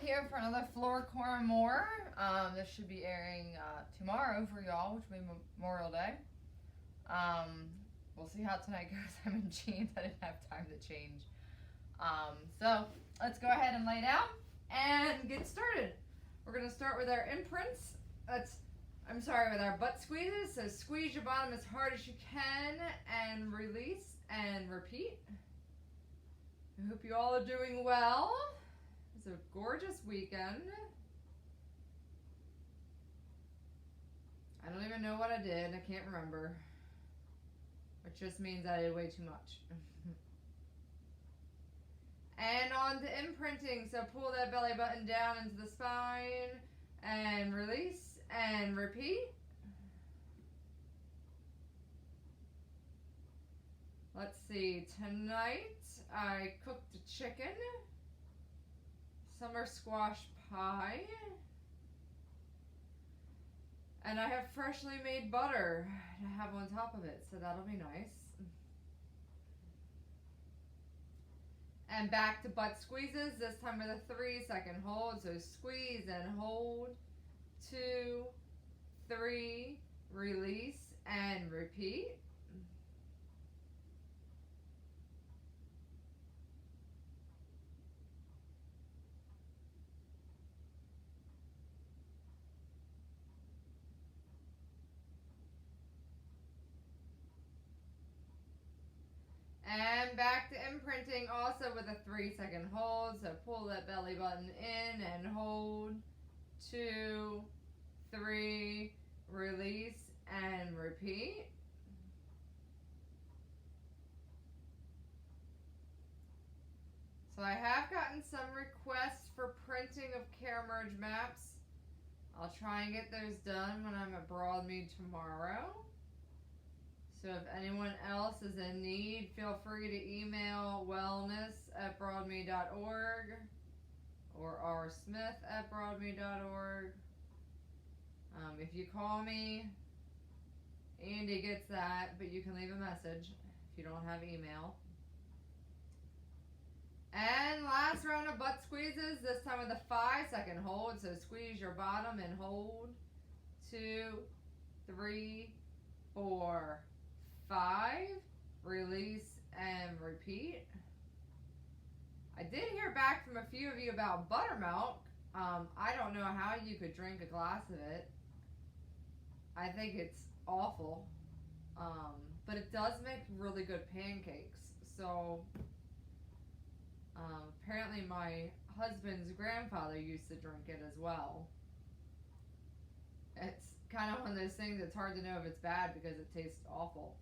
here for another Floor Core More. This should be airing tomorrow for y'all, which will be Memorial Day. We'll see how tonight goes. I'm in jeans. I didn't have time to change. So let's go ahead and lay down and get started. We're going to start with our imprints. With our butt squeezes. So squeeze your bottom as hard as you can and release and repeat. I hope you all are doing well. It's a gorgeous weekend. I don't even know what I did. I can't remember. Which just means I did way too much. And on to imprinting. So pull that belly button down into the spine and release and repeat. Let's see. Tonight I cooked a chicken. Summer squash pie, and I have freshly made butter to have on top of it, so that'll be nice. And back to butt squeezes, this time with a 3-second hold. So squeeze and hold, 2, 3, release and repeat. And back to imprinting, also with a 3-second hold. So pull that belly button in and hold. 2, 3, release and repeat. So I have gotten some requests for printing of care merge maps. I'll try and get those done when I'm at Broadmead tomorrow. So if anyone else is in need, feel free to email wellness@broadmead.org or rsmith@broadmead.org. If you call me, Andy gets that, but you can leave a message if you don't have email. And last round of butt squeezes, this time with a 5-second hold. So squeeze your bottom and hold. 2, 3, 4, 5, release and repeat. I did hear back from a few of you about buttermilk. I don't know how you could drink a glass of it. I think it's awful. But it does make really good pancakes. So apparently my husband's grandfather used to drink it as well. It's kind of one of those things that's hard to know if it's bad because it tastes awful.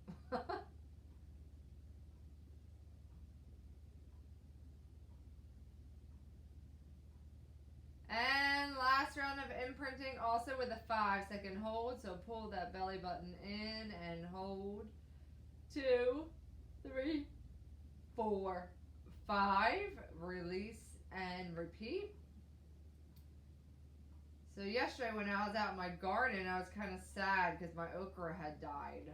And last round of imprinting, also with a 5-second hold. So pull that belly button in and hold. 2, 3, 4, 5, release and repeat. So yesterday when I was out in my garden, I was kind of sad because my okra had died.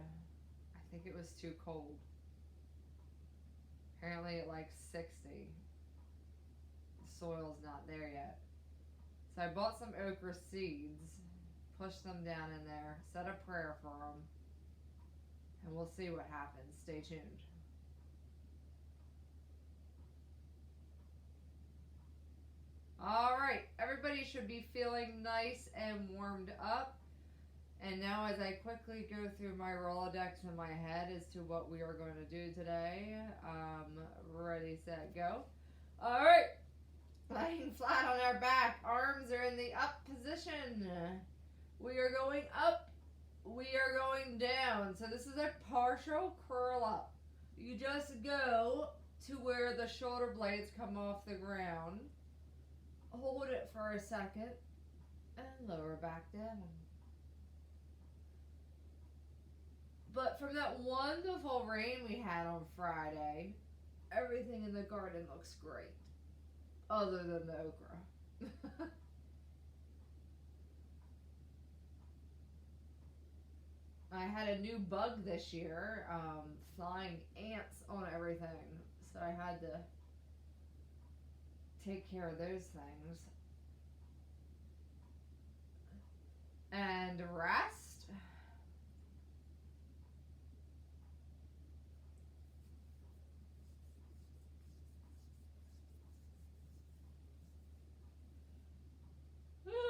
I think it was too cold. Apparently at like 60. The soil's not there yet. So I bought some okra seeds, pushed them down in there, said a prayer for them, and we'll see what happens. Stay tuned. All right, everybody should be feeling nice and warmed up. And now as I quickly go through my Rolodex in my head as to what we are going to do today, ready, set, go. All right, lying flat on our back, arms are in the up position. We are going up, we are going down. So this is a partial curl up. You just go to where the shoulder blades come off the ground. Hold it for a second and lower back down. But from that wonderful rain we had on Friday, everything in the garden looks great, other than the okra. I had a new bug this year, flying ants on everything, so I had to take care of those things. and rest.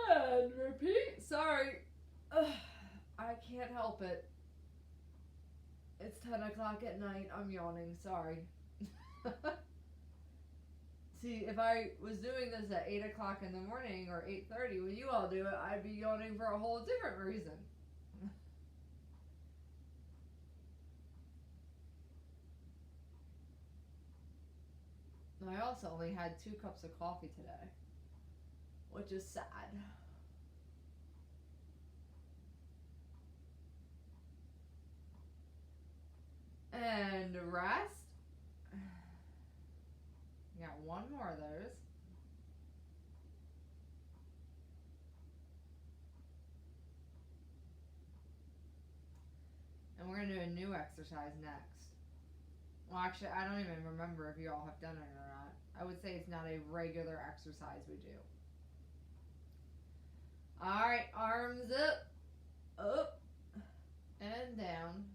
And repeat. Sorry. Ugh, I can't help it. It's 10 o'clock at night. I'm yawning. Sorry. See, if I was doing this at 8 o'clock in the morning or 8:30 when you all do it, I'd be yawning for a whole different reason. I also only had 2 cups of coffee today, which is sad. And rest. Got one more of those. And we're going to do a new exercise next. Well, actually, I don't even remember if you all have done it or not. I would say it's not a regular exercise we do. Alright, arms up, and down.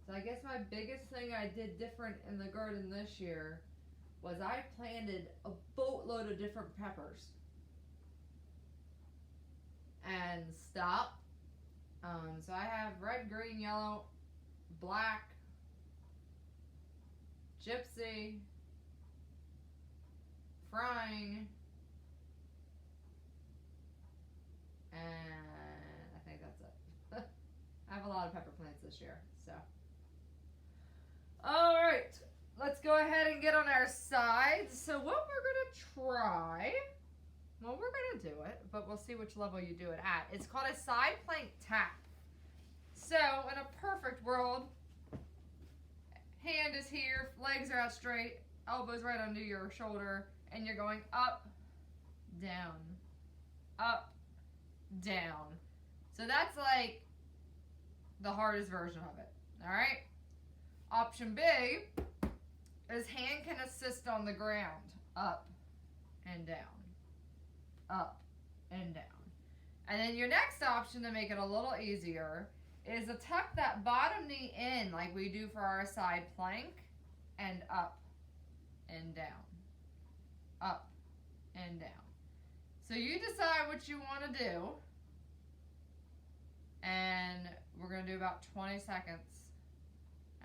So I guess my biggest thing I did different in the garden this year was I planted a boatload of different peppers. And stop. So I have red, green, yellow, black, gypsy, frying, and I think that's it. I have a lot of pepper plants this year, so. Alright, let's go ahead and get on our sides. So what we're going to try, well, we're going to do it, but we'll see which level you do it at. It's called a side plank tap. So in a perfect world, hand is here, legs are out straight, elbows right under your shoulder, and you're going up, down, up, down. So that's like the hardest version of it, all right? Option B is hand can assist on the ground, up and down, up and down. And then your next option to make it a little easier is to tuck that bottom knee in like we do for our side plank and up and down, up and down. So you decide what you want to do, and we're going to do about 20 seconds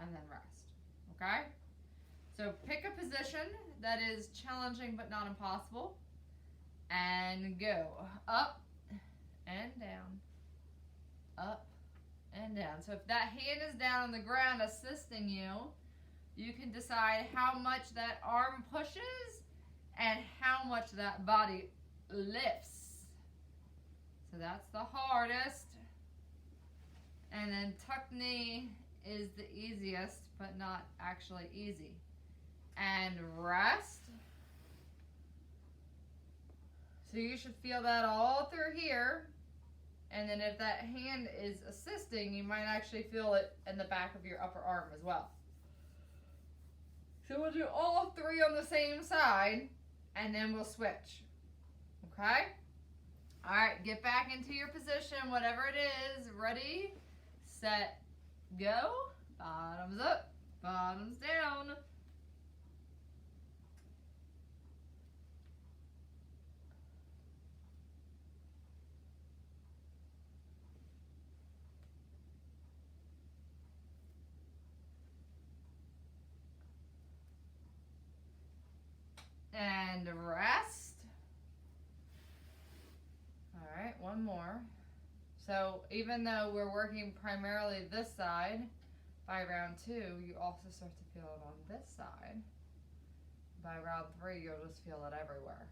and then rest, okay? So pick a position that is challenging but not impossible, and go up and down, up and down. So if that hand is down on the ground assisting you, you can decide how much that arm pushes and how much that body lifts. So that's the hardest. And then tuck knee is the easiest, but not actually easy. And rest. So you should feel that all through here. And then if that hand is assisting, you might actually feel it in the back of your upper arm as well. So we'll do all three on the same side, and then we'll switch. Okay? All right, get back into your position, whatever it is. Ready, set, go. Bottoms up, bottoms down. And rest. All right, one more. So even though we're working primarily this side, by round 2, you also start to feel it on this side. By round 3, you'll just feel it everywhere.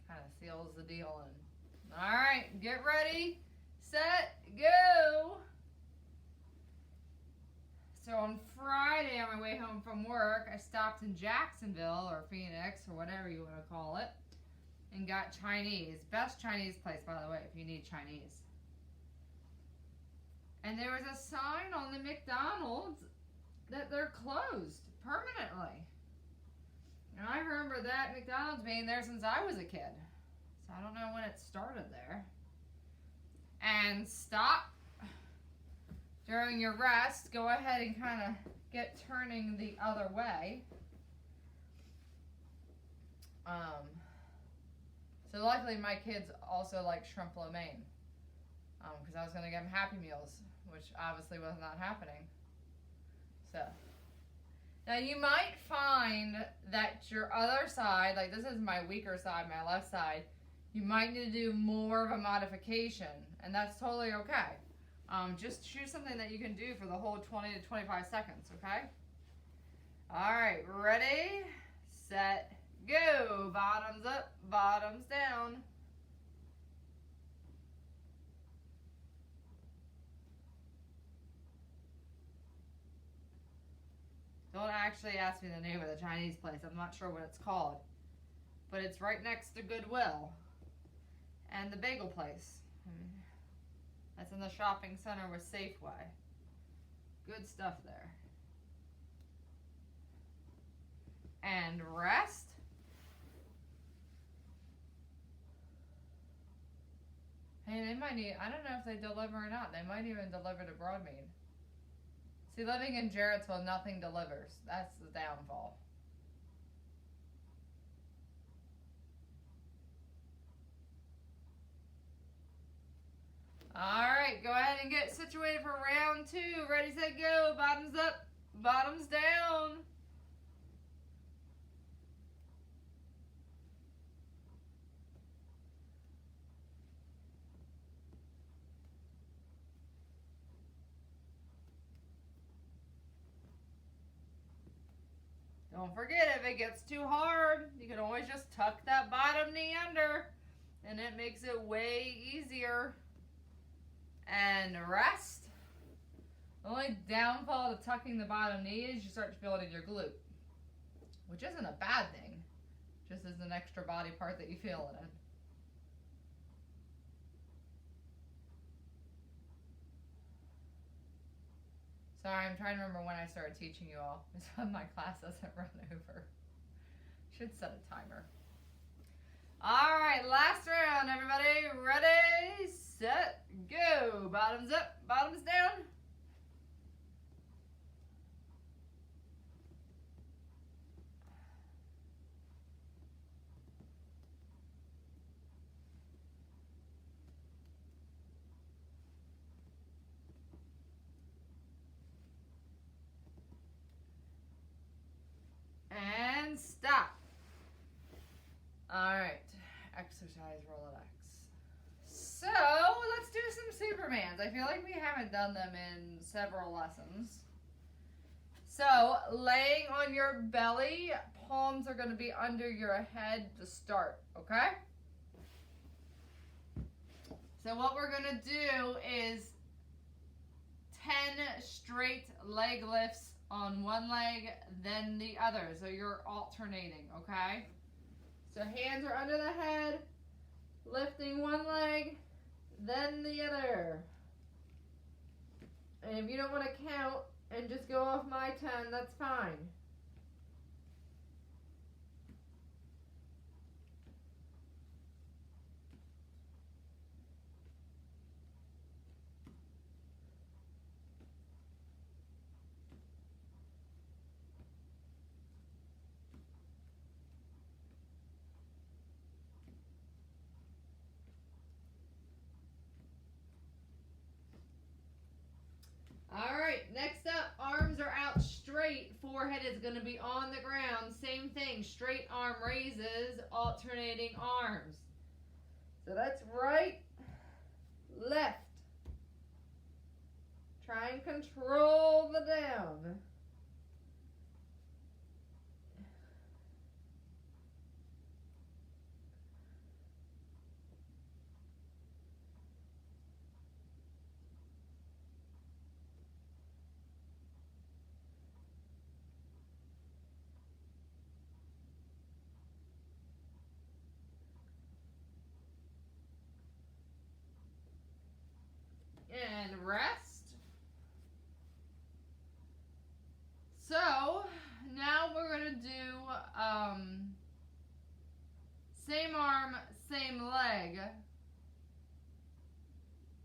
Kind of seals the deal in. All right, get ready, set, go. So on Friday on my way home from work, I stopped in Jacksonville or Phoenix or whatever you want to call it and got Chinese. Best Chinese place, by the way, if you need Chinese. And there was a sign on the McDonald's that they're closed permanently. And I remember that McDonald's being there since I was a kid. So I don't know when it started there. And stop during your rest. Go ahead and kind of get turning the other way. So luckily my kids also like shrimp lo mein. Because I was going to give them Happy Meals, which obviously was not happening. So, now you might find that your other side, like this is my weaker side, my left side, you might need to do more of a modification, and that's totally okay. Just choose something that you can do for the whole 20 to 25 seconds, okay? All right, ready, set, go. Bottoms up, bottoms down. Don't actually ask me the name of the Chinese place. I'm not sure what it's called. But it's right next to Goodwill. And the bagel place. That's in the shopping center with Safeway. Good stuff there. And rest. Hey, they might need, I don't know if they deliver or not. They might even deliver to Broadmead. See, living in Jarrettsville, nothing delivers. That's the downfall. Alright, go ahead and get situated for round 2. Ready, set, go. Bottoms up, bottoms down. Don't forget, if it gets too hard, you can always just tuck that bottom knee under, and it makes it way easier. And rest. The only downfall to tucking the bottom knee is you start to feel it in your glute, which isn't a bad thing, just as an extra body part that you feel it in. Sorry, I'm trying to remember when I started teaching you all, so my class doesn't run over. Should set a timer. All right, last round, everybody. Ready, set, go. Bottoms up, bottoms down. And stop. All right, exercise Rolodex. So let's do some Supermans. I feel like we haven't done them in several lessons. So laying on your belly, palms are going to be under your head to start, okay? So what we're going to do is 10 straight leg lifts on one leg, then the other. So you're alternating, okay? So hands are under the head, lifting one leg, then the other. And if you don't want to count and just go off my 10, that's fine. All right, next up, arms are out straight, forehead is going to be on the ground. Same thing, straight arm raises, alternating arms. So that's right, left. Try and control the down. and rest. So now we're going to do same arm, same leg,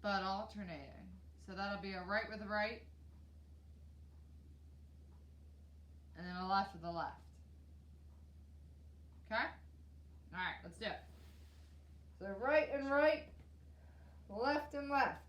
but alternating. So that'll be a right with a right, and then a left with a left. Okay? Alright, let's do it. So right and right, left and left.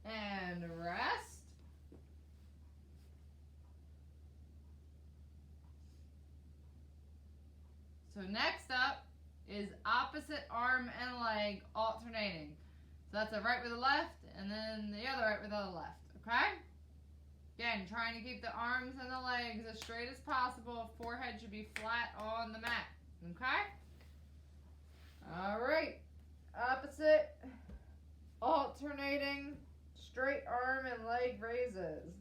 And rest. So next up is opposite arm and leg alternating. So that's a right with a left, and then the other right with the other left, okay? Again, trying to keep the arms and the legs as straight as possible. Forehead should be flat on the mat, okay? All right, opposite, alternating, straight arm and leg raises.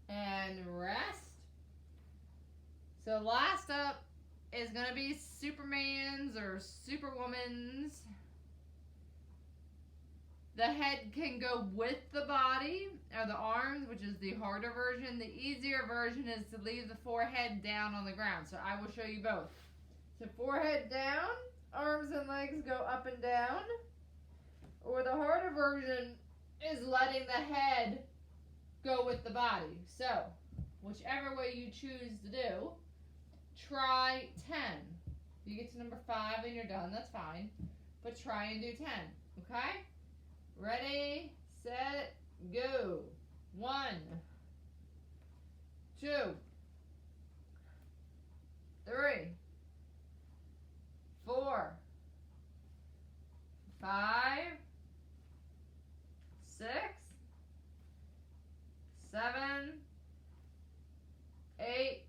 And rest. So last up is going to be Superman's or Superwoman's. The head can go with the body or the arms, which is the harder version. The easier version is to leave the forehead down on the ground. So I will show you both. So forehead down, arms and legs go up and down. Or the harder version is letting the head go with the body. So whichever way you choose to do, try 10. If you get to number 5 and you're done, that's fine. But try and do 10, okay? Ready, set, go. 1, 2, 3, 4, 5, 6, 7, 8,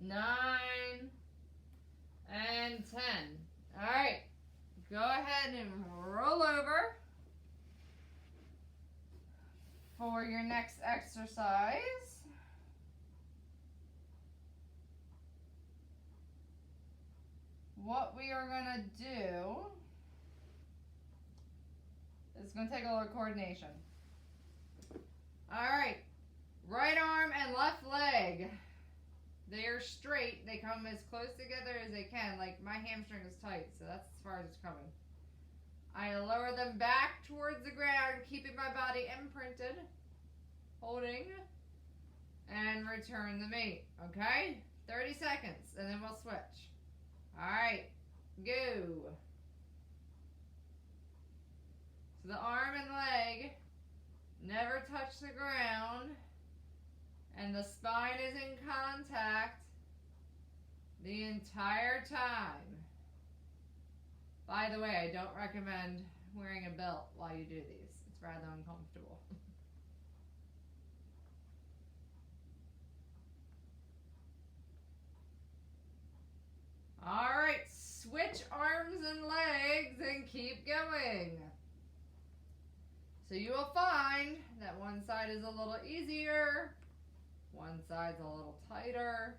9, and 10. All right, go ahead and roll over for your next exercise. What we are going to do is going to take a little coordination. All right, right arm and left leg. They are straight. They come as close together as they can. Like my hamstring is tight, so that's as far as it's coming. I lower them back towards the ground, keeping my body imprinted, holding, and return the meat. Okay? 30 seconds, and then we'll switch. All right, go. So the arm and leg never touch the ground, and the spine is in contact the entire time. By the way, I don't recommend wearing a belt while you do these. It's rather uncomfortable. All right, switch arms and legs and keep going. So you will find that one side is a little easier, one side's a little tighter.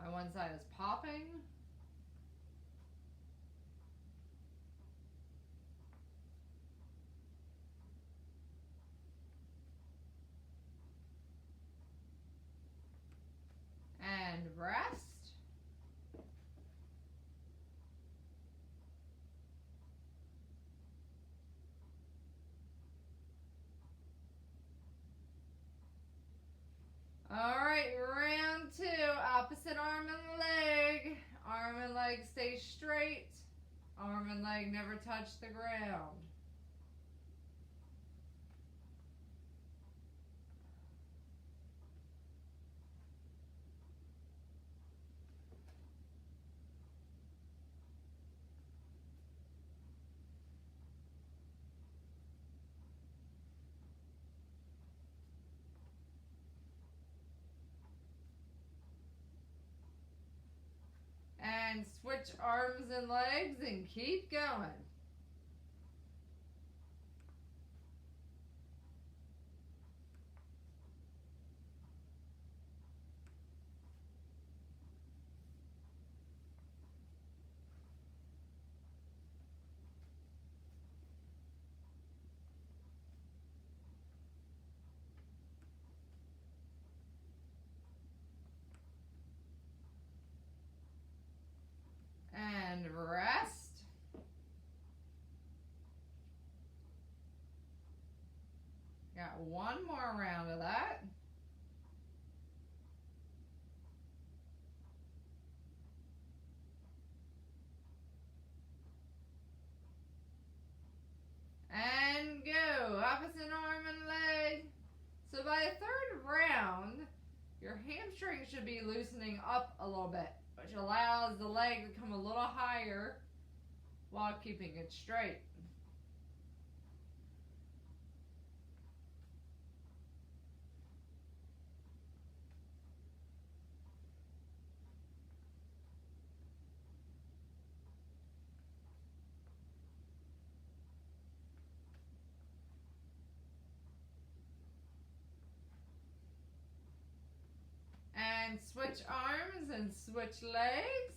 My one side is popping. And rest. leg stay straight. Arm and leg never touch the ground. And switch arms and legs and keep going. And rest. Got one more round of that. And go. Opposite arm and leg. So by the third round, your hamstring should be loosening up a little bit, which allows the leg to come a little higher while keeping it straight. And switch arms and switch legs.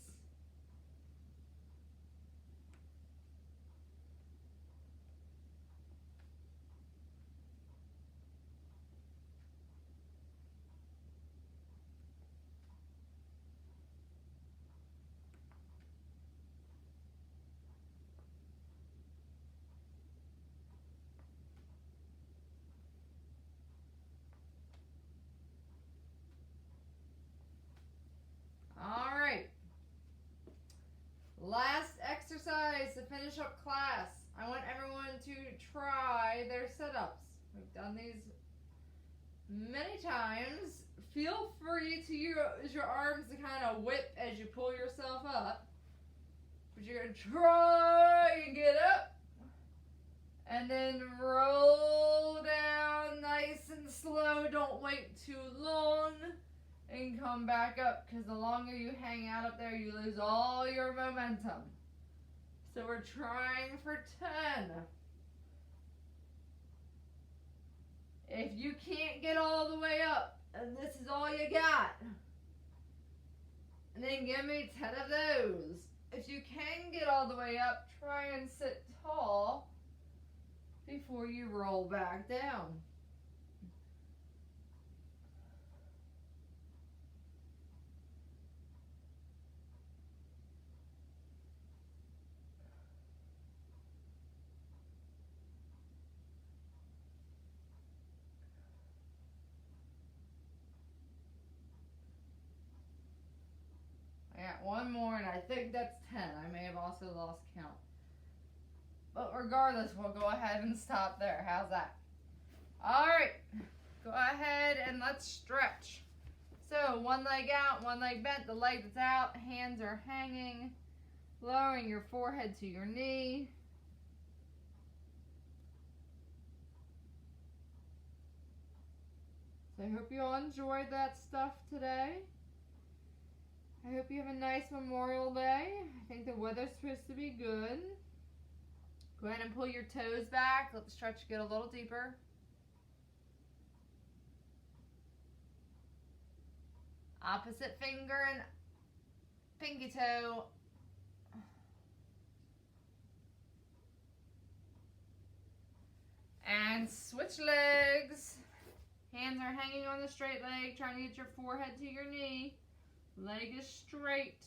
All right. Last exercise to finish up class. I want everyone to try their sit-ups. We've done these many times. Feel free to use your arms to kind of whip as you pull yourself up. But you're going to try and get up. And then roll down nice and slow. Don't wait too long. And come back up, because the longer you hang out up there, you lose all your momentum. So we're trying for 10. If you can't get all the way up, and this is all you got, then give me 10 of those. If you can get all the way up, try and sit tall before you roll back down. I got one more, and I think that's 10. I may have also lost count. But regardless, we'll go ahead and stop there. How's that? All right. Go ahead and let's stretch. So one leg out, one leg bent, the leg that's out, hands are hanging, lowering your forehead to your knee. So I hope you all enjoyed that stuff today. I hope you have a nice Memorial Day. I think the weather's supposed to be good. Go ahead and pull your toes back. Let the stretch get a little deeper. Opposite finger and pinky toe. And switch legs. Hands are hanging on the straight leg, trying to get your forehead to your knee. Leg is straight.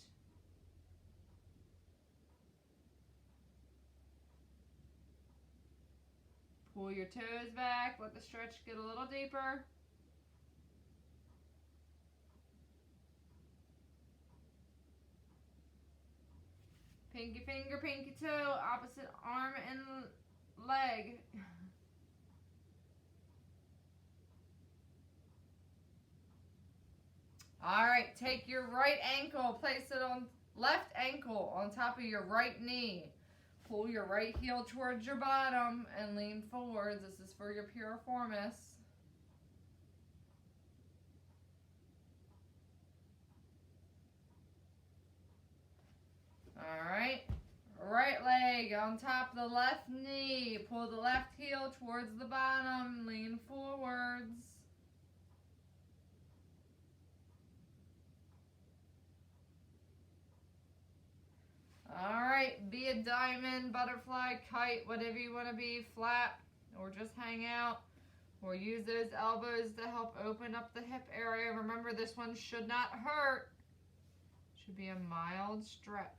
Pull your toes back. Let the stretch get a little deeper. Pinky finger, pinky toe, opposite arm and leg. Alright, take your right ankle, place it on left ankle on top of your right knee. Pull your right heel towards your bottom and lean forwards. This is for your piriformis. Alright, right leg on top of the left knee. Pull the left heel towards the bottom, lean forwards. Alright, be a diamond, butterfly, kite, whatever you want to be, flap, or just hang out. Or use those elbows to help open up the hip area. Remember, this one should not hurt. Should be a mild stretch.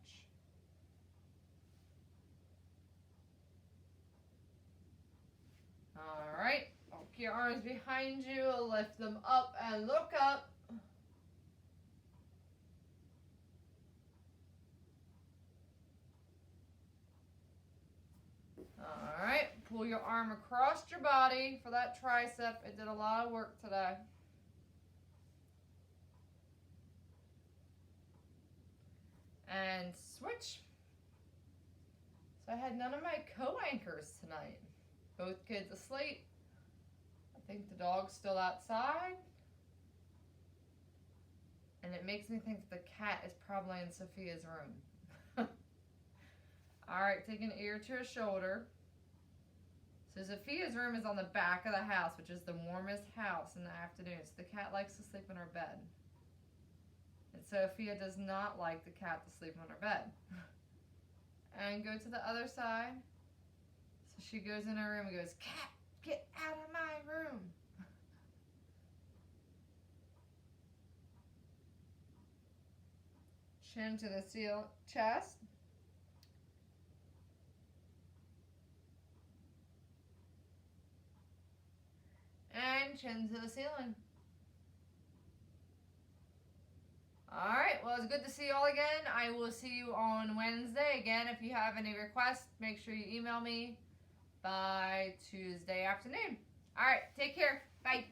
Alright, walk your arms behind you, lift them up and look up. Alright, pull your arm across your body for that tricep. It did a lot of work today. And switch. So I had none of my co-anchors tonight. Both kids asleep. I think the dog's still outside. And it makes me think the cat is probably in Sophia's room. Alright, take an ear to a shoulder. So Sophia's room is on the back of the house, which is the warmest house in the afternoon. So the cat likes to sleep in her bed. And Sophia does not like the cat to sleep on her bed. And go to the other side. So she goes in her room and goes, "Cat, get out of my room." Chin to the chest. And chin to the ceiling. Alright, well, it's good to see you all again. I will see you on Wednesday. Again, if you have any requests, make sure you email me by Tuesday afternoon. Alright, take care. Bye.